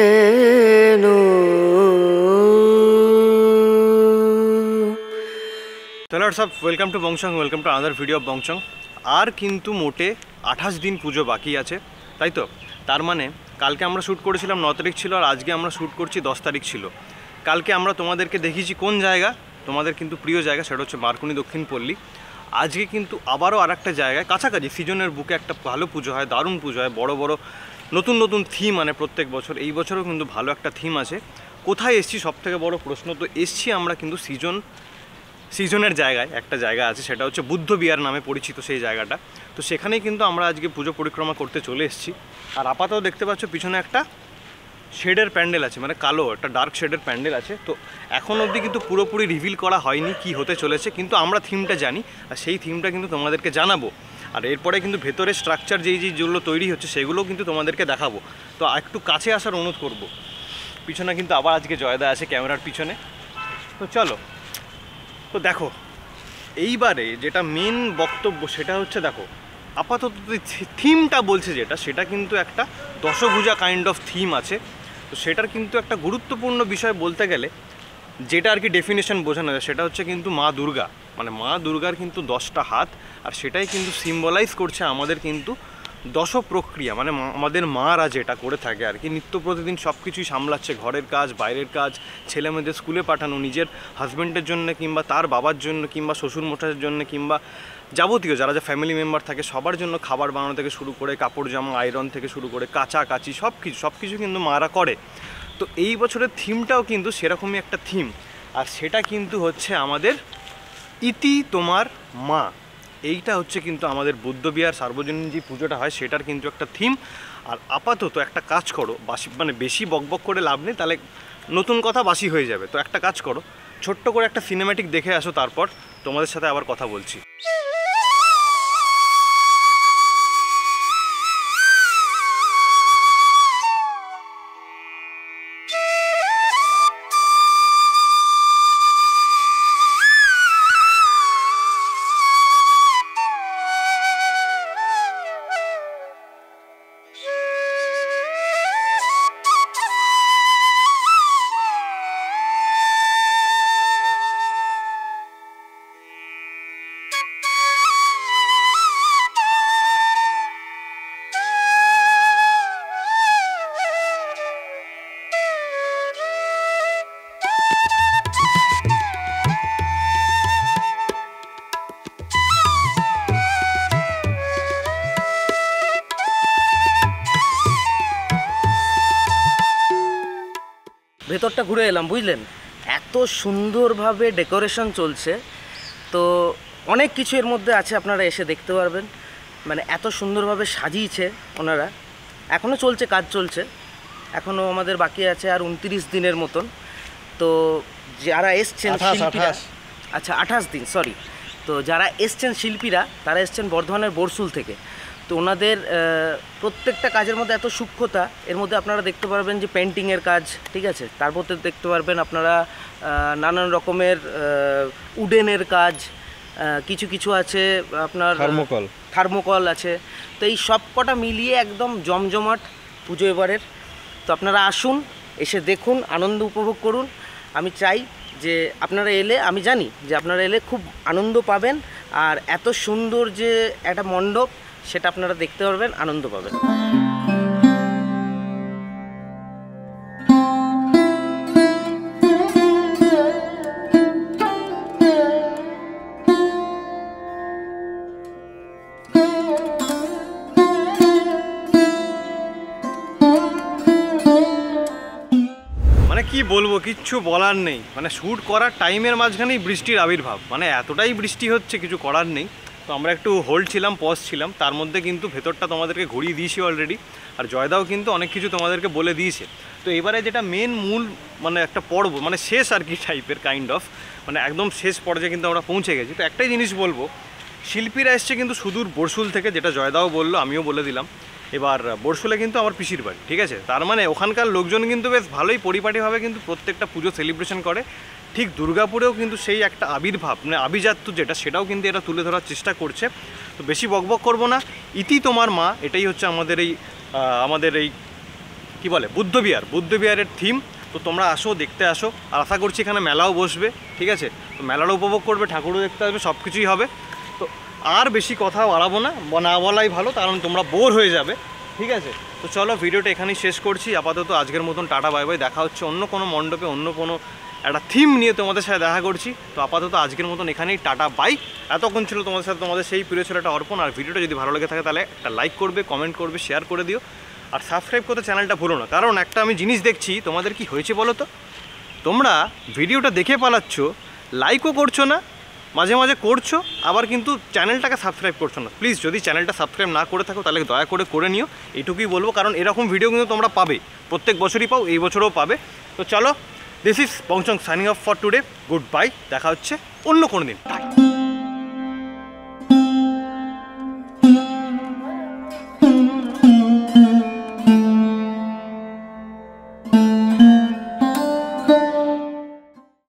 যেন। হ্যালো সব, welcome to Bong Chong, welcome to another video of Bong Chong. আর কিন্তু মোটে 28 দিন পুজো বাকি আছে, তাই তো? তার মানে কালকে আমরা শ্যুট করেছিলাম 9 তারিখ ছিল, আর আজকে আমরা শ্যুট করছি 10 তারিখ ছিল। কালকে আমরা তোমাদেরকে দেখিয়েছি কোন জায়গা, তোমাদের কিন্তু প্রিয় জায়গা, সেটা হচ্ছে মারকুনি দক্ষিণ পল্লী। আজকে কিন্তু আবারও আর একটা জায়গায় কাছাকাছি সিজনের বুকে একটা ভালো পুজো হয়, দারুণ পুজো হয়, বড় বড় নতুন নতুন থিম আনে প্রত্যেক বছর। এই বছরও কিন্তু ভালো একটা থিম আছে। কোথায় এসছি সবথেকে বড় প্রশ্ন, তো এসছি আমরা কিন্তু সিজনের জায়গায়। একটা জায়গা আছে, সেটা হচ্ছে বুদ্ধ বিহার নামে পরিচিত সেই জায়গাটা। তো সেখানেই কিন্তু আমরা আজকে পুজো পরিক্রমা করতে চলে এসেছি। আর আপাতত দেখতে পাচ্ছ পিছনে একটা শেডের প্যান্ডেল আছে, মানে কালো একটা ডার্ক শেডের প্যান্ডেল আছে। তো এখন অবধি কিন্তু পুরোপুরি রিভিল করা হয়নি কি হতে চলেছে, কিন্তু আমরা থিমটা জানি, আর সেই থিমটা কিন্তু তোমাদেরকে জানাবো। আর এরপরে কিন্তু ভেতরে স্ট্রাকচার যেগুলো তৈরি হচ্ছে সেগুলোও কিন্তু তোমাদেরকে দেখাবো। তো একটু কাছে আসার অনুরোধ করব। পিছনে কিন্তু আবার আজকে জয়দা আছে ক্যামেরার পিছনে। তো চলো, তো দেখো এইবারে যেটা মেন বক্তব্য সেটা হচ্ছে, দেখো আপাতত থিমটা বলছে যেটা, সেটা কিন্তু একটা দশভুজা কাইন্ড অফ থিম আছে। তো সেটার কিন্তু একটা গুরুত্বপূর্ণ বিষয় বলতে গেলে, যেটা আর কি ডেফিনেশন বোঝানো যায়, সেটা হচ্ছে কিন্তু মা দুর্গা, মানে মা দুর্গার কিন্তু 10টা হাত। আর সেটাই কিন্তু সিম্বলাইজ করছে আমাদের কিন্তু দশ প্রক্রিয়া, মানে আমাদের মারা যেটা করে থাকে আর কি, নিত্য প্রতিদিন সব কিছুই সামলাচ্ছে, ঘরের কাজ, বাইরের কাজ, ছেলে মেয়েদের স্কুলে পাঠানো, নিজের হাজব্যান্ডের জন্য কিংবা তার বাবার জন্য কিংবা শ্বশুর মশাইয়ের জন্য কিংবা যাবতীয় যারা যা ফ্যামিলি মেম্বার থাকে সবার জন্য খাবার বানানো থেকে শুরু করে কাপড় জামা আয়রন থেকে শুরু করে কাচাকাচি সব কিছু কিন্তু মারা করে। তো এই বছরের থিমটাও কিন্তু সেরকমই একটা থিম, আর সেটা কিন্তু হচ্ছে আমাদের ইতি তোমার মা। এইটা হচ্ছে কিন্তু আমাদের বুদ্ধবিহার সার্বজনীন যে পুজোটা হয় সেটার কিন্তু একটা থিম। আর আপাতত একটা কাজ করো, মানে বেশি বকবক করে লাভ নেই, তাহলে নতুন কথা বাসি হয়ে যাবে। তো একটা কাজ করো, ছোট্ট করে একটা সিনেম্যাটিক দেখে আসো, তারপর তোমাদের সাথে আবার কথা বলছি। ভেতরটা ঘুরে এলাম, বুঝলেন? এত সুন্দরভাবে ডেকোরেশন চলছে, তো অনেক কিছু এর মধ্যে আছে, আপনারা এসে দেখতে পারবেন। মানে এত সুন্দরভাবে সাজিয়েছে ওনারা। এখনও চলছে, কাজ চলছে, এখনও আমাদের বাকি আছে আর 29 দিনের মতন। তো যারা এসছেন শিল্পীরা, আচ্ছা 28 দিন, সরি। তো যারা এসছেন শিল্পীরা, তারা এসছেন বর্ধমানের বরসুল থেকে। তো ওনাদের প্রত্যেকটা কাজের মধ্যে এত সূক্ষ্মতা, এর মধ্যে আপনারা দেখতে পারবেন যে পেন্টিংয়ের কাজ, ঠিক আছে, তার মধ্যে দেখতে পারবেন আপনারা নানান রকমের উডেনের কাজ, কিছু কিছু আছে আপনার থার্মোকল আছে। তো এই সব কটা মিলিয়ে একদম জমজমাট পুজো এবারের। তো আপনারা আসুন, এসে দেখুন, আনন্দ উপভোগ করুন। আমি চাই যে আপনারা এলে, আমি জানি যে আপনারা এলে খুব আনন্দ পাবেন, আর এত সুন্দর যে একটা মণ্ডপ সেটা আপনারা দেখতে পারবেন, আনন্দ পাবেন। মানে কি বলবো, কিচ্ছু বলার নেই। মানে শ্যুট করার টাইমের মাঝখানেই বৃষ্টির আবির্ভাব, মানে এতটাই বৃষ্টি হচ্ছে, কিছু করার নেই। তো আমরা একটু হোল্ড ছিলাম, পজ ছিলাম, তার মধ্যে কিন্তু ভেতরটা তোমাদেরকে ঘুরিয়ে দিয়েছি অলরেডি। আর জয়দাও কিন্তু অনেক কিছু তোমাদেরকে বলে দিয়েছে। তো এবারে যেটা মূল মানে একটা পর্ব, মানে শেষ আর কি টাইপের কাইন্ড অফ, মানে একদম শেষ পর্যায়ে কিন্তু আমরা পৌঁছে গেছি। তো একটাই জিনিস বলবো, শিল্পীরা এসছে কিন্তু সুদূর বরসুল থেকে, যেটা জয়দাও বললো, আমিও বলে দিলাম। এবার বরসুলে কিন্তু আমার পিসির বাড়ি, ঠিক আছে? তার মানে ওখানকার লোকজন কিন্তু বেশ ভালোই পরিপাটিভাবে কিন্তু প্রত্যেকটা পুজো সেলিব্রেশন করে। ঠিক দুর্গাপুরেও কিন্তু সেই একটা আবির্ভাব, মানে আভিজাত্য যেটা, সেটাও কিন্তু এটা তুলে ধরার চেষ্টা করছে। তো বেশি বকবক করবো না, ইতি তোমার মা, এটাই হচ্ছে আমাদের এই কি বলে বুদ্ধবিহারের থিম। তো তোমরা আসো, দেখতে আসো, আর আশা করছি এখানে মেলাও বসবে, ঠিক আছে? তো মেলারও উপভোগ করবে, ঠাকুরও দেখতে আসবে, সব কিছুই হবে। তো আর বেশি কথা বাড়াবো না, না বলাই ভালো, কারণ তোমরা বোর হয়ে যাবে, ঠিক আছে? তো চলো ভিডিওটা এখানেই শেষ করছি। আপাতত আজকের মতন টাটা বাই বাই। দেখা হচ্ছে অন্য কোনো মণ্ডপে, অন্য কোনো একটা থিম নিয়ে তোমাদের সাথে দেখা করছি। তো আপাতত আজকের মতন এখানেই টাটা বাই। এতক্ষণ ছিল তোমাদের সাথে তোমাদের সেই প্রিয় ছেলেটা অর্পণ। আর ভিডিওটা যদি ভালো লেগে থাকে তাহলে একটা লাইক করবে, কমেন্ট করবে, শেয়ার করে দিও, আর সাবস্ক্রাইব করতে চ্যানেলটা ভুলো না। কারণ একটা আমি জিনিস দেখছি, তোমাদের কি হয়েছে বলো তো, তোমরা ভিডিওটা দেখে পালাচ্ছ, লাইকও করছো না, মাঝে মাঝে করছো, আবার কিন্তু চ্যানেলটাকে সাবস্ক্রাইব করছো না। প্লিজ যদি চ্যানেলটা সাবস্ক্রাইব না করে থাকো তাহলে দয়া করে নিও, এইটুকুই বলবো। কারণ এরকম ভিডিও কিন্তু তোমরা পাবে, প্রত্যেক বছরই পাও, এই বছরও পাবে। তো চলো, this is Bong Chong signing off for today. Goodbye, দেখা হচ্ছে অন্য কোনো দিন।